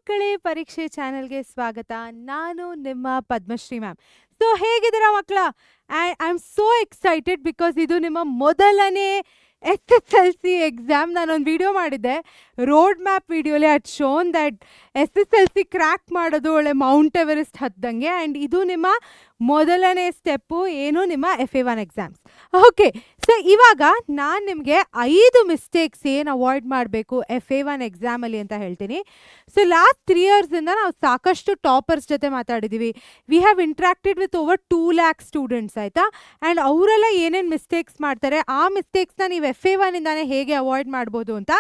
ಮಕ್ಕಳೇ ಪರೀಕ್ಷೆ ಚಾನೆಲ್ಗೆ ಸ್ವಾಗತ. ನಾನು ನಿಮ್ಮ ಪದ್ಮಶ್ರೀ ಮ್ಯಾಮ್. ಸೊ ಹೇಗಿದ್ದೀರಾ ಮಕ್ಕಳ? I am so excited because ಇದು ನಿಮ್ಮ ಮೊದಲನೇ SSLC ಎಕ್ಸಾಮ್. ನಾನೊಂದು ವಿಡಿಯೋ ಮಾಡಿದ್ದೆ, ರೋಡ್ ಮ್ಯಾಪ್ ವಿಡಿಯೋಲಿ at shown that SSLC crack ಮಾಡೋದು ಒಳ್ಳೆ ಮೌಂಟ್ ಎವರೆಸ್ಟ್ ಹತ್ತಂಗೆ. ಆ್ಯಂಡ್ ಇದು ನಿಮ್ಮ ಮೊದಲನೇ ಸ್ಟೆಪ್ಪು, ಏನು ನಿಮ್ಮ FA1 ಎಕ್ಸಾಮ್ಸ್. ಓಕೆ, ಸೊ ಇವಾಗ ನಾನು ನಿಮಗೆ 5 ಮಿಸ್ಟೇಕ್ಸ್ ಏನು ಅವಾಯ್ಡ್ ಮಾಡಬೇಕು FA1 ಎಕ್ಸಾಮಲ್ಲಿ ಅಂತ ಹೇಳ್ತೀನಿ. ಸೊ ಲಾಸ್ಟ್ 3 ಇಯರ್ಸಿಂದ ನಾವು ಸಾಕಷ್ಟು ಟಾಪರ್ಸ್ ಜೊತೆ ಮಾತಾಡಿದ್ದೀವಿ. We have interacted with over 2 lakh students, ಆಯಿತಾ. ಆ್ಯಂಡ್ ಅವರೆಲ್ಲ ಏನೇನು ಮಿಸ್ಟೇಕ್ಸ್ ಮಾಡ್ತಾರೆ, ಆ ಮಿಸ್ಟೇಕ್ಸ್ನ ನೀವು FA1 ಇಂದಾನೆ ಹೇಗೆ ಅವಾಯ್ಡ್ ಮಾಡ್ಬೋದು ಅಂತ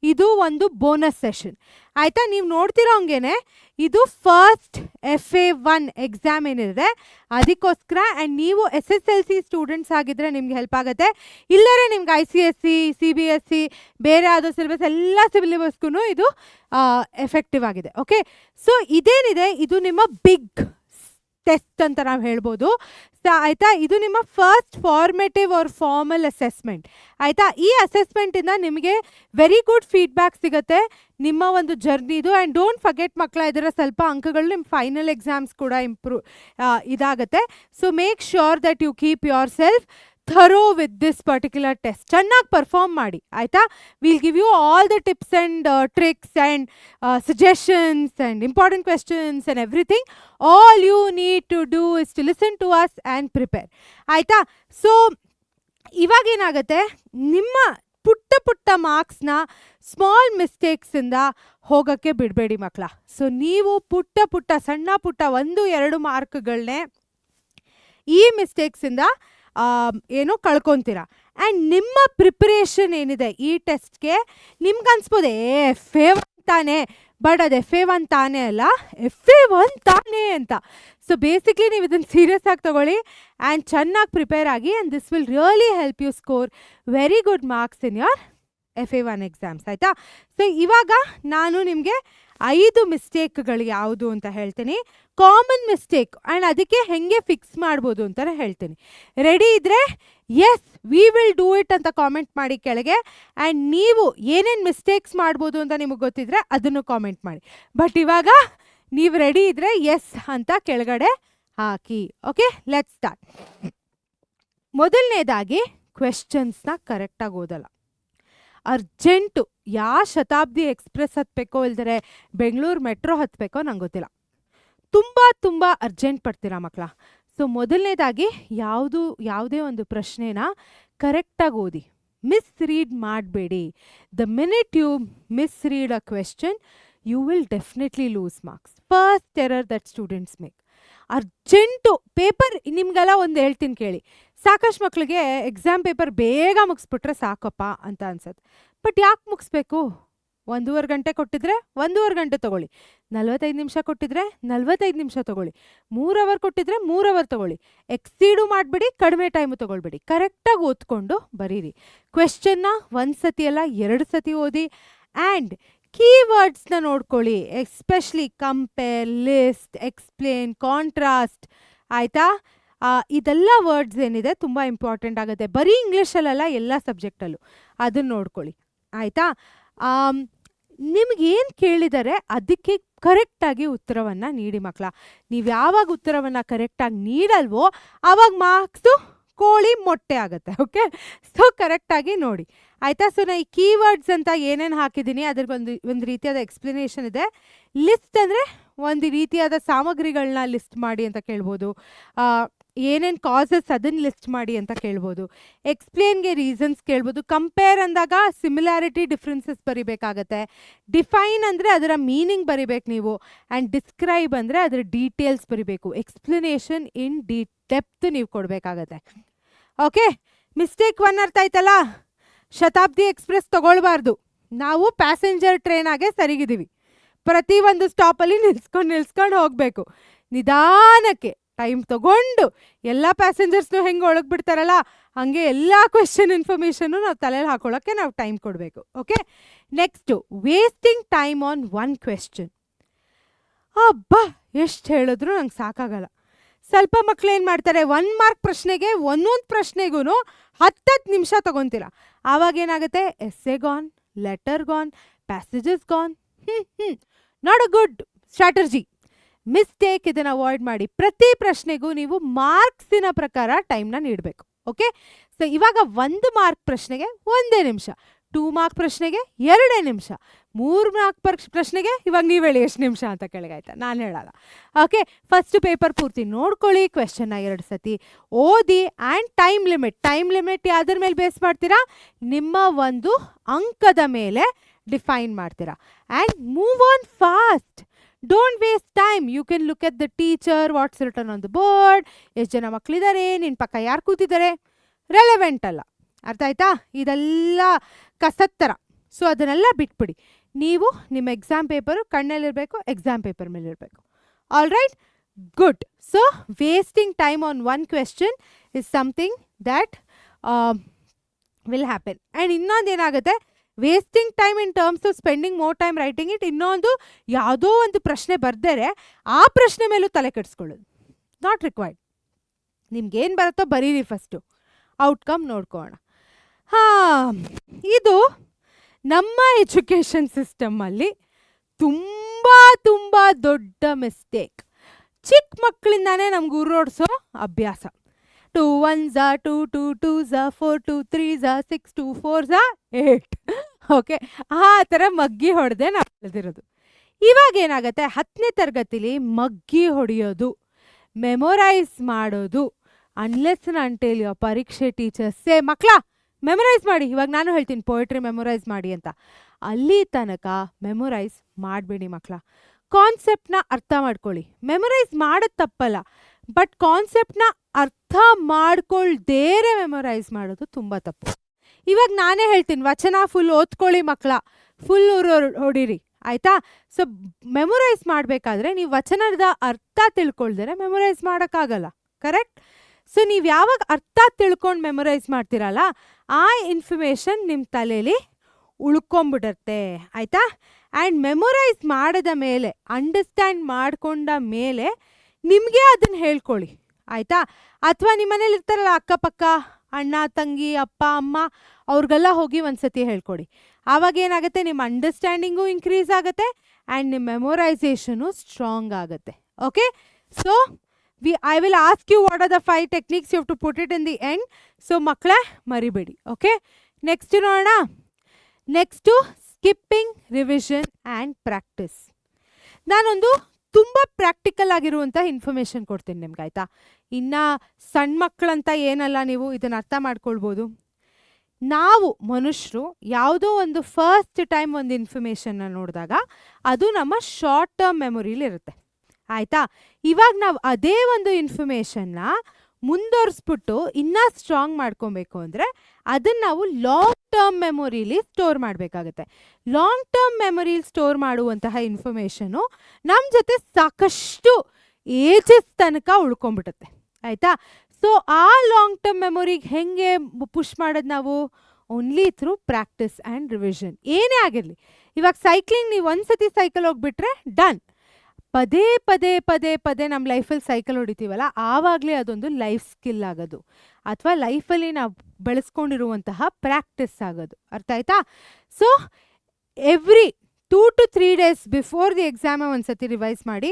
ಇದು ಒಂದು ಬೋನಸ್ ಸೆಷನ್, ಆಯಿತಾ. ನೀವು ನೋಡ್ತಿರೋ ಹಂಗೇನೆ ಇದು ಫಸ್ಟ್ FA1 ಎಕ್ಸಾಮ್ ಏನಿದೆ ಅದಕ್ಕೋಸ್ಕರ. ಆ್ಯಂಡ್ ನೀವು SSLC ಸ್ಟೂಡೆಂಟ್ಸ್ ಆಗಿದ್ದರೆ ನಿಮ್ಗೆ ಹೆಲ್ಪ್ ಆಗುತ್ತೆ. ಇಲ್ಲರೆ ನಿಮ್ಗೆ ICSE, CBSE, ಬೇರೆ ಯಾವುದೋ ಸಿಲೆಬಸ್ ಎಲ್ಲ ಸಿಲೆಬಸ್ಗೂ ಇದು ಎಫೆಕ್ಟಿವ್ ಆಗಿದೆ. ಓಕೆ, ಸೊ ಇದೇನಿದೆ ಇದು ನಿಮ್ಮ ಬಿಗ್ ಟೆಸ್ಟ್ ಅಂತ ನಾವು ಹೇಳ್ಬೋದು, ಆಯಿತಾ. ಇದು ನಿಮ್ಮ first formative or formal assessment, ಆಯಿತಾ. ಈ ಅಸೆಸ್ಮೆಂಟಿಂದ ನಿಮಗೆ ವೆರಿ ಗುಡ್ ಫೀಡ್ಬ್ಯಾಕ್ ಸಿಗುತ್ತೆ ನಿಮ್ಮ ಒಂದು ಜರ್ನಿದು. ಆ್ಯಂಡ್ ಡೋಂಟ್ ಫರ್ಗೆಟ್ ಮಕ್ಕಳ, ಇದರ ಸ್ವಲ್ಪ ಅಂಕಗಳು ನಿಮ್ಮ ಫೈನಲ್ ಎಕ್ಸಾಮ್ಸ್ ಕೂಡ ಇದಾಗುತ್ತೆ. So make sure that you keep yourself thorough with this particular test. ಚೆನ್ನಾಗಿ ಪರ್ಫಾರ್ಮ್ ಮಾಡಿ, ಆಯಿತಾ. Will give you all the tips and tricks and suggestions and important questions and everything. All you need to do is to listen to us and prepare, ಆಯಿತಾ. So ಇವಾಗೇನಾಗುತ್ತೆ, ನಿಮ್ಮ ಪುಟ್ಟ ಪುಟ್ಟ ಮಾರ್ಕ್ಸ್ನ small ಮಿಸ್ಟೇಕ್ಸಿಂದ ಹೋಗೋಕ್ಕೆ ಬಿಡಬೇಡಿ ಮಕ್ಕಳ. ಸೊ ನೀವು ಪುಟ್ಟ ಪುಟ್ಟ ಸಣ್ಣ ಪುಟ್ಟ 1-2 ಮಾರ್ಕ್ಗಳನ್ನೇ ಈ ಮಿಸ್ಟೇಕ್ಸಿಂದ ಏನೋ ಕಳ್ಕೊತೀರ. ಆ್ಯಂಡ್ ನಿಮ್ಮ ಪ್ರಿಪ್ರೇಷನ್ ಏನಿದೆ ಈ ಟೆಸ್ಟ್ಗೆ, ನಿಮ್ಗೆ ಅನ್ಸ್ಬೋದು FA1 ತಾನೇ, ಬಟ್ ಅದು FA1 ತಾನೇ ಅಲ್ಲ, FA1 ತಾನೇ ಅಂತ. ಸೊ ಬೇಸಿಕ್ಲಿ ನೀವು ಇದನ್ನು ಸೀರಿಯಸ್ ಆಗಿ ತೊಗೊಳ್ಳಿ ಆ್ಯಂಡ್ ಚೆನ್ನಾಗಿ ಪ್ರಿಪೇರ್ ಆಗಿ. And this will really help you score very good marks in your FA1 exams, ಆಯಿತಾ. ಸೊ ಇವಾಗ ನಾನು ನಿಮಗೆ 5 ಮಿಸ್ಟೇಕ್ಗಳು ಯಾವುದು ಅಂತ ಹೇಳ್ತೀನಿ, ಕಾಮನ್ ಮಿಸ್ಟೇಕ್, ಆ್ಯಂಡ್ ಅದಕ್ಕೆ ಹೆಂಗೆ ಫಿಕ್ಸ್ ಮಾಡ್ಬೋದು ಅಂತಲೇ ಹೇಳ್ತೀನಿ. ರೆಡಿ ಇದ್ದರೆ yes we will do it ಅಂತ ಕಾಮೆಂಟ್ ಮಾಡಿ ಕೆಳಗೆ. ಆ್ಯಂಡ್ ನೀವು ಏನೇನು ಮಿಸ್ಟೇಕ್ಸ್ ಮಾಡ್ಬೋದು ಅಂತ ನಿಮಗೆ ಗೊತ್ತಿದ್ರೆ ಅದನ್ನು ಕಾಮೆಂಟ್ ಮಾಡಿ. ಬಟ್ ಇವಾಗ ನೀವು ರೆಡಿ ಇದ್ದರೆ ಎಸ್ ಅಂತ ಕೆಳಗಡೆ ಹಾಕಿ. Okay, let's start. ಮೊದಲನೇದಾಗಿ ಕ್ವೆಶ್ಚನ್ಸ್ನ ಕರೆಕ್ಟಾಗಿ ಓದಲ್ಲ. ಅರ್ಜೆಂಟು ಶತಾಬ್ದಿ ಎಕ್ಸ್ಪ್ರೆಸ್ ಹತ್ತಬೇಕೋ ಇಲ್ದರೆ ಬೆಂಗಳೂರು ಮೆಟ್ರೋ ಹತ್ತಬೇಕೋ ನಂಗೆ ಗೊತ್ತಿಲ್ಲ, ತುಂಬ ಅರ್ಜೆಂಟ್ ಪಡ್ತೀರಾ ಮಕ್ಕಳ. ಸೊ ಮೊದಲನೇದಾಗಿ ಯಾವುದೇ ಒಂದು ಪ್ರಶ್ನೆನ ಕರೆಕ್ಟಾಗಿ ಓದಿ, ಮಿಸ್ ರೀಡ್ ಮಾಡಬೇಡಿ. The minute you misread a question you will definitely lose marks. First error that students make. Urgent paper ನಿಮಗೆಲ್ಲ ಒಂದು ಹೇಳ್ತೀನಿ ಕೇಳಿ, ಸಾಕಷ್ಟು ಮಕ್ಕಳಿಗೆ ಎಕ್ಸಾಮ್ ಪೇಪರ್ ಬೇಗ ಮುಗಿಸ್ಬಿಟ್ರೆ ಸಾಕಪ್ಪ ಅಂತ ಅನ್ಸತ್ತೆ. ಬಟ್ ಯಾಕೆ ಮುಗಿಸ್ಬೇಕು? 1.5 ಗಂಟೆ ಕೊಟ್ಟಿದ್ರೆ 1.5 ಗಂಟೆ ತೊಗೊಳ್ಳಿ, 45 ನಿಮಿಷ ಕೊಟ್ಟಿದ್ರೆ 45 ನಿಮಿಷ ತೊಗೊಳ್ಳಿ, 3 ಅವರ್ ಕೊಟ್ಟಿದ್ರೆ 3 ಅವರ್ ತೊಗೊಳ್ಳಿ. ಎಕ್ಸೀಡು ಮಾಡಬೇಡಿ, ಕಡಿಮೆ ಟೈಮು ತೊಗೊಳ್ಬೇಡಿ. ಕರೆಕ್ಟಾಗಿ ಓದ್ಕೊಂಡು ಬರೀರಿ. ಕ್ವೆಶ್ಚನ್ನ 1 ಸತಿ ಅಲ್ಲ 2 ಸತಿ ಓದಿ. ಆ್ಯಂಡ್ ಕೀವರ್ಡ್ಸ್ನ ನೋಡ್ಕೊಳ್ಳಿ, especially compare, list, explain, contrast, ಆಯಿತಾ. ಇದೆಲ್ಲ ವರ್ಡ್ಸ್ ಏನಿದೆ ತುಂಬ ಇಂಪಾರ್ಟೆಂಟ್ ಆಗುತ್ತೆ. ಬರೀ ಇಂಗ್ಲೀಷಲ್ಲೆಲ್ಲ ಎಲ್ಲ ಸಬ್ಜೆಕ್ಟಲ್ಲೂ ಅದನ್ನು ನೋಡ್ಕೊಳ್ಳಿ, ಆಯಿತಾ. ನಿಮಗೇನು ಕೇಳಿದರೆ ಅದಕ್ಕೆ ಕರೆಕ್ಟಾಗಿ ಉತ್ತರವನ್ನು ನೀಡಿ ಮಕ್ಕಳ. ನೀವು ಯಾವಾಗ ಉತ್ತರವನ್ನು ಕರೆಕ್ಟಾಗಿ ನೀಡಲ್ವೋ ಆವಾಗ ಮಾರ್ಕ್ಸು ಕೋಳಿ ಮೊಟ್ಟೆ ಆಗುತ್ತೆ. ಓಕೆ, ಸೊ ಕರೆಕ್ಟಾಗಿ ನೋಡಿ, ಆಯಿತಾ. ಸೊ ನಾನು ಈ ಕೀವರ್ಡ್ಸ್ ಅಂತ ಏನೇನು ಹಾಕಿದ್ದೀನಿ ಅದ್ರಿಗೊಂದು ರೀತಿಯಾದ ಎಕ್ಸ್ಪ್ಲನೇಷನ್ ಇದೆ. ಲಿಸ್ಟ್ ಅಂದರೆ ಒಂದು ರೀತಿಯಾದ ಸಾಮಗ್ರಿಗಳನ್ನ ಲಿಸ್ಟ್ ಮಾಡಿ ಅಂತ ಕೇಳ್ಬೋದು. ಏನೇನು ಕಾಸಸ್ ಅದನ್ನು ಲಿಸ್ಟ್ ಮಾಡಿ ಅಂತ ಕೇಳ್ಬೋದು. ಎಕ್ಸ್ಪ್ಲೇನ್ಗೆ ರೀಸನ್ಸ್ ಕೇಳ್ಬೋದು. ಕಂಪೇರ್ ಅಂದಾಗ ಸಿಮಿಲಾರಿಟಿ ಡಿಫ್ರೆನ್ಸಸ್ ಬರಿಬೇಕಾಗತ್ತೆ. ಡಿಫೈನ್ ಅಂದರೆ ಅದರ ಮೀನಿಂಗ್ ಬರಿಬೇಕು ನೀವು. ಆ್ಯಂಡ್ ಡಿಸ್ಕ್ರೈಬ್ ಅಂದರೆ ಅದರ ಡೀಟೇಲ್ಸ್ ಬರಿಬೇಕು. ಎಕ್ಸ್ಪ್ಲನೇಷನ್ ಇನ್ ಡೆಪ್ತ್ ನೀವು ಕೊಡಬೇಕಾಗತ್ತೆ. ಓಕೆ, ಮಿಸ್ಟೇಕ್ 1 ಅರ್ಥ ಆಯ್ತಲ್ಲ. ಶತಾಬ್ದಿ ಎಕ್ಸ್ಪ್ರೆಸ್ ತೊಗೊಳ್ಬಾರ್ದು. ನಾವು ಪ್ಯಾಸೆಂಜರ್ ಟ್ರೈನಾಗೆ ಸರಿಗಿದ್ದೀವಿ. ಪ್ರತಿಯೊಂದು ಸ್ಟಾಪಲ್ಲಿ ನಿಲ್ಸ್ಕೊಂಡು ಹೋಗಬೇಕು. ನಿಧಾನಕ್ಕೆ ಟೈಮ್ ತೊಗೊಂಡು ಎಲ್ಲ ಪ್ಯಾಸೆಂಜರ್ಸ್ನು ಹೆಂಗೆ ಒಳಗೆ ಬಿಡ್ತಾರಲ್ಲ ಹಾಗೆ ಎಲ್ಲ ಕ್ವೆಶ್ಚನ್ ಇನ್ಫಾರ್ಮೇಷನ್ನು ನಾವು ತಲೆಯಲ್ಲಿ ಹಾಕೊಳ್ಳೋಕ್ಕೆ ನಾವು ಟೈಮ್ ಕೊಡಬೇಕು. Okay, next wasting time on 1 question. ಅಬ್ಬಾ ಎಷ್ಟು ಹೇಳಿದ್ರು ನಂಗೆ ಸಾಕಾಗಲ್ಲ. ಸ್ವಲ್ಪ ಮಕ್ಳು ಏನು ಮಾಡ್ತಾರೆ, 1 ಮಾರ್ಕ್ ಪ್ರಶ್ನೆಗೆ ಒಂದೊಂದು ಪ್ರಶ್ನೆಗೂ 10 ನಿಮಿಷ ತೊಗೊತೀರ. ಆವಾಗೇನಾಗುತ್ತೆ, essay gone, letter gone, passages gone. Not a good strategy. Mistake, ಇದನ್ನು ಅವಾಯ್ಡ್ ಮಾಡಿ. ಪ್ರತಿ ಪ್ರಶ್ನೆಗೂ ನೀವು ಮಾರ್ಕ್ಸಿನ ಪ್ರಕಾರ ಟೈಮ್ನ ನೀಡಬೇಕು. ಓಕೆ, ಸೊ ಇವಾಗ 1 ಮಾರ್ಕ್ ಪ್ರಶ್ನೆಗೆ 1 ನಿಮಿಷ, 2 ಮಾರ್ಕ್ ಪ್ರಶ್ನೆಗೆ 2 ನಿಮಿಷ, 3 ಮಾರ್ಕ್ ಪ್ರಶ್ನೆಗೆ ಇವಾಗ ನೀವು ಹೇಳಿ ಎಷ್ಟು ನಿಮಿಷ ಅಂತ ಕೆಳಗಾಯ್ತಾ, ನಾನು ಹೇಳಲ್ಲ. ಓಕೆ, ಫಸ್ಟ್ ಪೇಪರ್ ಪೂರ್ತಿ ನೋಡ್ಕೊಳ್ಳಿ, ಕ್ವೆಶನ್ನ 2 ಸತಿ ಓದಿ, ಆ್ಯಂಡ್ ಟೈಮ್ ಲಿಮಿಟ್ ಯಾವ್ದ್ರ ಮೇಲೆ ಬೇಸ್ ಮಾಡ್ತೀರಾ, ನಿಮ್ಮ ಒಂದು ಅಂಕದ ಮೇಲೆ ಡಿಫೈನ್ ಮಾಡ್ತೀರಾ. And move on fast, don't waste time. You can look at the teacher, what's written on the board, ಎಷ್ಟು ಜನ ಮಕ್ಕಳಿದ್ದಾರೆ, ನಿನ್ನ ಪಕ್ಕ ಯಾರು ಕೂತಿದ್ದಾರೆ, ರೆಲೆವೆಂಟ್ ಅಲ್ಲ. ಅರ್ಥ ಆಯ್ತಾ? ಇದೆಲ್ಲ ಕಸದ ಥರ. ಸೊ ಅದನ್ನೆಲ್ಲ ಬಿಟ್ಬಿಡಿ. ನೀವು ನಿಮ್ಮ ಎಕ್ಸಾಮ್ ಪೇಪರು ಕಣ್ಣಲ್ಲಿರಬೇಕು, ಎಕ್ಸಾಮ್ ಪೇಪರ್ ಮೇಲೆ ಇರಬೇಕು. All right, good. So wasting time on one question is something that will happen. And ಇನ್ನೊಂದು ಏನಾಗುತ್ತೆ, wasting time in terms of spending more time writing it. ಇನ್ನೊಂದು, ಯಾವುದೋ ಒಂದು ಪ್ರಶ್ನೆ ಬರ್ದರೆ ಆ ಪ್ರಶ್ನೆ ಮೇಲೂ ತಲೆ ಕೆಡಿಸ್ಕೊಳ್ಳೋದು, ನಾಟ್ ರಿಕ್ವೈರ್ಡ್. ನಿಮ್ಗೇನು ಬರುತ್ತೋ ಬರೀರಿ, ಫಸ್ಟು ಔಟ್ಕಮ್ ನೋಡ್ಕೋಣ. ಹಾಂ, ಇದು ನಮ್ಮ ಎಜುಕೇಷನ್ ಸಿಸ್ಟಮಲ್ಲಿ ತುಂಬ ದೊಡ್ಡ ಮಿಸ್ಟೇಕ್. ಚಿಕ್ಕ ಮಕ್ಕಳಿಂದಾನೇ ನಮ್ಗೆ ಉರೋಡ್ಸೋ ಅಭ್ಯಾಸ. 2 1s 2, 2 2s 4, 2 3s 6, 2 4s 8. Okay, ಆ ಥರ ಮಗ್ಗಿ ಹೊಡೆದೆ ನಾವು ಬೆಳೆದಿರೋದು. ಇವಾಗ ಏನಾಗುತ್ತೆ, 10ನೇ ತರಗತಿಲಿ ಮಗ್ಗಿ ಹೊಡೆಯೋದು, ಮೆಮೊರೈಸ್ ಮಾಡೋದು, ಅನ್ಲೆಸ್ ಅಂಟೇಲ್ ಯೋ ಪರೀಕ್ಷೆ ಟೀಚರ್ಸೇ ಮಕ್ಕಳ ಮೆಮೊರೈಸ್ ಮಾಡಿ, ಇವಾಗ ನಾನು ಹೇಳ್ತೀನಿ ಪೋಯಟ್ರಿ ಮೆಮೊರೈಸ್ ಮಾಡಿ ಅಂತ, ಅಲ್ಲಿ ತನಕ ಮೆಮೊರೈಸ್ ಮಾಡಬೇಡಿ ಮಕ್ಕಳ. ಕಾನ್ಸೆಪ್ಟ್ನ ಅರ್ಥ ಮಾಡ್ಕೊಳ್ಳಿ. ಮೆಮೊರೈಸ್ ಮಾಡೋದು ತಪ್ಪಲ್ಲ, ಬಟ್ ಕಾನ್ಸೆಪ್ಟ್ನ ಅರ್ಥ ಮಾಡ್ಕೊಳ್ದೇರೆ ಮೆಮೊರೈಸ್ ಮಾಡೋದು ತುಂಬ ತಪ್ಪು. ಇವಾಗ ನಾನೇ ಹೇಳ್ತೀನಿ, ವಚನ ಫುಲ್ ಓದ್ಕೊಳ್ಳಿ ಮಕ್ಕಳ, ಫುಲ್ ಹೊಡೀರಿ, ಆಯಿತಾ? ಸೊ ಮೆಮೊರೈಸ್ ಮಾಡಬೇಕಾದ್ರೆ ನೀವು ವಚನದ ಅರ್ಥ ತಿಳ್ಕೊಳ್ದೇರೆ ಮೆಮೊರೈಸ್ ಮಾಡೋಕ್ಕಾಗಲ್ಲ, ಕರೆಕ್ಟ್? ಸೊ ನೀವು ಯಾವಾಗ ಅರ್ಥ ತಿಳ್ಕೊಂಡು ಮೆಮೊರೈಸ್ ಮಾಡ್ತೀರಲ್ಲ, ಆ ಇನ್ಫಾರ್ಮೇಷನ್ ನಿಮ್ಮ ತಲೆಯಲ್ಲಿ ಉಳ್ಕೊಂಬಿಡುತ್ತೆ, ಆಯಿತಾ? ಆ್ಯಂಡ್ ಮೆಮೊರೈಸ್ ಮಾಡಿದ ಮೇಲೆ, ಅಂಡರ್ಸ್ಟ್ಯಾಂಡ್ ಮಾಡಿಕೊಂಡ ಮೇಲೆ ನಿಮಗೆ ಅದನ್ನು ಹೇಳ್ಕೊಳ್ಳಿ, ಆಯಿತಾ? ಅಥವಾ ನಿಮ್ಮ ಮನೇಲಿ ಇರ್ತಾರಲ್ಲ ಅಕ್ಕಪಕ್ಕ ಅಣ್ಣ ತಂಗಿ ಅಪ್ಪ ಅಮ್ಮ, ಅವ್ರಿಗೆಲ್ಲ ಹೋಗಿ ಒಂದ್ಸತಿ ಹೇಳ್ಕೊಡಿ. ಆವಾಗ ಏನಾಗುತ್ತೆ, ನಿಮ್ಮ ಅಂಡರ್ಸ್ಟ್ಯಾಂಡಿಂಗು ಇನ್ಕ್ರೀಸ್ ಆಗುತ್ತೆ ಆ್ಯಂಡ್ ನಿಮ್ಮ ಮೆಮೊರೈಸೇಷನು ಸ್ಟ್ರಾಂಗ್ ಆಗುತ್ತೆ. Okay, so I will ask you what are the 5 techniques, you have to put it in the end. So ಮಕ್ಕಳೇ ಮರಿಬೇಡಿ. ಓಕೆ, ನೆಕ್ಸ್ಟ್ ನೋಡೋಣ. Next skipping revision and practice. ನಾನೊಂದು ತುಂಬ ಪ್ರಾಕ್ಟಿಕಲ್ ಆಗಿರುವಂಥ information ಕೊಡ್ತೀನಿ ನಿಮ್ಗೆ, ಆಯಿತಾ? ಇನ್ನು ಸಣ್ಣ ಮಕ್ಕಳಂತ ಏನಲ್ಲ, ನೀವು ಇದನ್ನು ಅರ್ಥ ಮಾಡ್ಕೊಳ್ಬೋದು. ನಾವು ಮನುಷ್ಯರು ಯಾವುದೋ ಒಂದು ಫಸ್ಟ್ ಟೈಮ್ ಒಂದು ಇನ್ಫಾರ್ಮೇಷನ್ನ ನೋಡಿದಾಗ ಅದು ನಮ್ಮ ಶಾರ್ಟ್ ಟರ್ಮ್ ಮೆಮೊರಿಲಿರುತ್ತೆ, ಆಯಿತಾ? ಇವಾಗ ನಾವು ಅದೇ ಒಂದು ಇನ್ಫಾರ್ಮೇಷನ್ನ ಮುಂದುವರಿಸ್ಬಿಟ್ಟು ಇನ್ನೂ ಸ್ಟ್ರಾಂಗ್ ಮಾಡ್ಕೊಬೇಕು ಅಂದರೆ ಅದನ್ನು ನಾವು ಲಾಂಗ್ ಟರ್ಮ್ ಮೆಮೊರಿಲಿ ಸ್ಟೋರ್ ಮಾಡಬೇಕಾಗತ್ತೆ. ಲಾಂಗ್ ಟರ್ಮ್ ಮೆಮೊರಿಲಿ ಸ್ಟೋರ್ ಮಾಡುವಂತಹ ಇನ್ಫಾರ್ಮೇಷನು ನಮ್ಮ ಜೊತೆ ಸಾಕಷ್ಟು ಏಜಸ್ ತನಕ ಉಳ್ಕೊಂಬಿಡುತ್ತೆ, ಆಯಿತಾ? ಸೊ ಆ ಲಾಂಗ್ ಟರ್ಮ್ ಮೆಮೊರಿಗೆ ಹೆಂಗೆ ಪುಷ್ ಮಾಡೋದು ನಾವು? Only through practice and revision. ಏನೇ ಆಗಿರಲಿ, ಇವಾಗ ಸೈಕ್ಲಿಂಗ್ ನೀವು ಒಂದ್ಸತಿ ಸೈಕಲ್ ಹೋಗ್ಬಿಟ್ರೆ ಡನ್. ಪದೇ ಪದೇ ಪದೇ ಪದೇ ನಮ್ಮ ಲೈಫಲ್ಲಿ ಸೈಕಲ್ ಹೊಡಿತೀವಲ್ಲ, ಆವಾಗಲೇ ಅದೊಂದು ಲೈಫ್ ಸ್ಕಿಲ್ ಆಗೋದು, ಅಥವಾ ಲೈಫಲ್ಲಿ ನಾವು ಬೆಳೆಸ್ಕೊಂಡಿರುವಂತಹ ಪ್ರಾಕ್ಟೀಸ್ ಆಗೋದು. ಅರ್ಥ ಆಯ್ತಾ? So every 2 to 3 days before the exam ಒಂದ್ಸತಿ ರಿವೈಸ್ ಮಾಡಿ,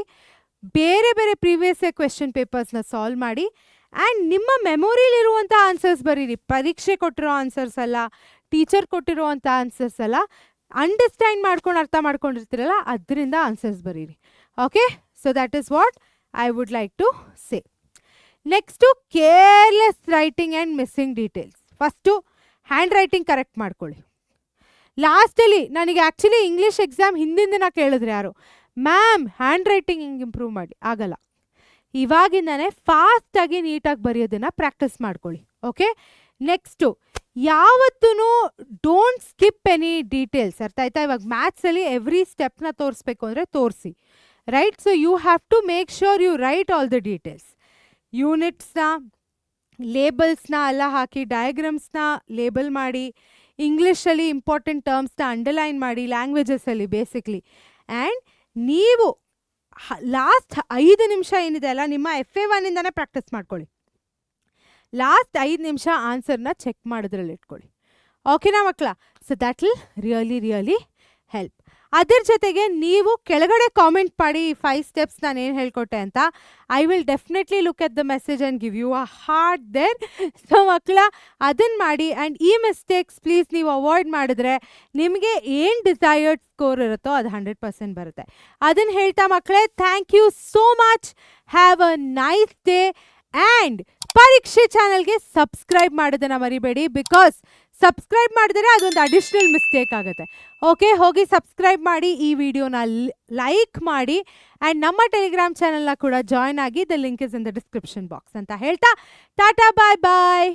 ಬೇರೆ ಬೇರೆ ಪ್ರೀವಿಯಸ್ ಕ್ವೆಶ್ಚನ್ ಪೇಪರ್ಸ್ನ ಸಾಲ್ವ್ ಮಾಡಿ, ಆ್ಯಂಡ್ ನಿಮ್ಮ ಮೆಮೊರಿಲಿರುವಂಥ ಆನ್ಸರ್ಸ್ ಬರೀರಿ. ಪರೀಕ್ಷೆ ಕೊಟ್ಟಿರೋ ಆನ್ಸರ್ಸ್ ಅಲ್ಲ, ಟೀಚರ್ ಕೊಟ್ಟಿರುವಂಥ ಆನ್ಸರ್ಸ್ ಅಲ್ಲ, ಅಂಡರ್ಸ್ಟ್ಯಾಂಡ್ ಮಾಡ್ಕೊಂಡು ಅರ್ಥ ಮಾಡ್ಕೊಂಡಿರ್ತೀರಲ್ಲ, ಅದರಿಂದ ಆನ್ಸರ್ಸ್ ಬರೀರಿ. Okay, so that is what I would like to say. Next careless writing and missing details. First handwriting correct ಮಾಡ್ಕೊಳ್ಳಿ. ಲಾಸ್ಟಲ್ಲಿ ನನಗೆ ಆ್ಯಕ್ಚುಲಿ ಇಂಗ್ಲೀಷ್ ಎಕ್ಸಾಮ್ ಹಿಂದಿನ ದಿನ ಕೇಳಿದ್ರೆ ಯಾರು, ಮ್ಯಾಮ್ ಹ್ಯಾಂಡ್ ರೈಟಿಂಗ್ ಹಿಂಗೆ ಇಂಪ್ರೂವ್ ಮಾಡಿ, ಆಗಲ್ಲ. ಇವಾಗಿಂದನೇ ಫಾಸ್ಟಾಗಿ ನೀಟಾಗಿ ಬರೆಯೋದನ್ನು ಪ್ರಾಕ್ಟೀಸ್ ಮಾಡ್ಕೊಳ್ಳಿ. ಓಕೆ, ನೆಕ್ಸ್ಟು ಯಾವತ್ತೂ ಡೋಂಟ್ ಸ್ಕಿಪ್ ಎನಿ ಡೀಟೇಲ್ಸ್. ಅರ್ಥ ಆಯ್ತಾ? ಇವಾಗ ಮ್ಯಾಥ್ಸಲ್ಲಿ ಎವ್ರಿ ಸ್ಟೆಪ್ನ ತೋರಿಸ್ಬೇಕು ಅಂದರೆ ತೋರಿಸಿ, right? So you have to make sure you write all the details. ಯೂನಿಟ್ಸ್ನ ಲೇಬಲ್ಸ್ನ ಎಲ್ಲ ಹಾಕಿ, ಡಯಾಗ್ರಾಮ್ಸ್ನ ಲೇಬಲ್ ಮಾಡಿ, ಇಂಗ್ಲೀಷಲ್ಲಿ ಇಂಪಾರ್ಟೆಂಟ್ ಟರ್ಮ್ಸ್ನ ಅಂಡರ್ಲೈನ್ ಮಾಡಿ, ಲ್ಯಾಂಗ್ವೇಜಸಲ್ಲಿ ಬೇಸಿಕ್ಲಿ. ಆ್ಯಂಡ್ ನೀವು ಲಾಸ್ಟ್ 5 ನಿಮಿಷ ಏನಿದೆ ಅಲ್ಲ, ನಿಮ್ಮ FA1ಇಂದನೇ ಪ್ರಾಕ್ಟೀಸ್ ಮಾಡ್ಕೊಳ್ಳಿ. ಲಾಸ್ಟ್ 5 ನಿಮಿಷ ಆನ್ಸರ್ನ ಚೆಕ್ ಮಾಡೋದ್ರಲ್ಲಿ ಇಟ್ಕೊಳ್ಳಿ. ಓಕೆನಾ ಮಕ್ಕಳ? So that will really help. ಅದ್ರ ಜೊತೆಗೆ ನೀವು ಕೆಳಗಡೆ ಕಾಮೆಂಟ್ ಮಾಡಿ ಈ 5 ಸ್ಟೆಪ್ಸ್ ನಾನು ಏನು ಹೇಳ್ಕೊಟ್ಟೆ ಅಂತ. I will definitely look at the message and give you a heart there. So ಮಕ್ಕಳ ಅದನ್ನು ಮಾಡಿ. ಆ್ಯಂಡ್ ಈ ಮಿಸ್ಟೇಕ್ಸ್ ಪ್ಲೀಸ್ ನೀವು ಅವಾಯ್ಡ್ ಮಾಡಿದ್ರೆ ನಿಮಗೆ ಏನು ಡಿಸೈರ್ಡ್ ಸ್ಕೋರ್ ಇರುತ್ತೋ ಅದು 100% ಬರುತ್ತೆ. ಅದನ್ನು ಹೇಳ್ತಾ ಮಕ್ಕಳೇ, thank you so much. Have a nice day. And ಪರೀಕ್ಷೆ ಚಾನಲ್ಗೆ ಸಬ್ಸ್ಕ್ರೈಬ್ ಮಾಡೋದನ್ನು ಮರಿಬೇಡಿ, ಬಿಕಾಸ್ ಸಬ್ಸ್ಕ್ರೈಬ್ ಮಾಡಿದ್ರೆ ಅದೊಂದು ಅಡಿಷ್ನಲ್ ಮಿಸ್ಟೇಕ್ ಆಗುತ್ತೆ. ಓಕೆ, ಹೋಗಿ ಸಬ್ಸ್ಕ್ರೈಬ್ ಮಾಡಿ, ಈ ವಿಡಿಯೋನ ಲೈಕ್ ಮಾಡಿ, ಆ್ಯಂಡ್ ನಮ್ಮ ಟೆಲಿಗ್ರಾಮ್ ಚಾನಲ್ನ ಕೂಡ ಜಾಯ್ನ್ ಆಗಿ. The link is in the description box ಅಂತ ಹೇಳ್ತಾ ಟಾಟಾ ಬಾಯ್ ಬಾಯ್.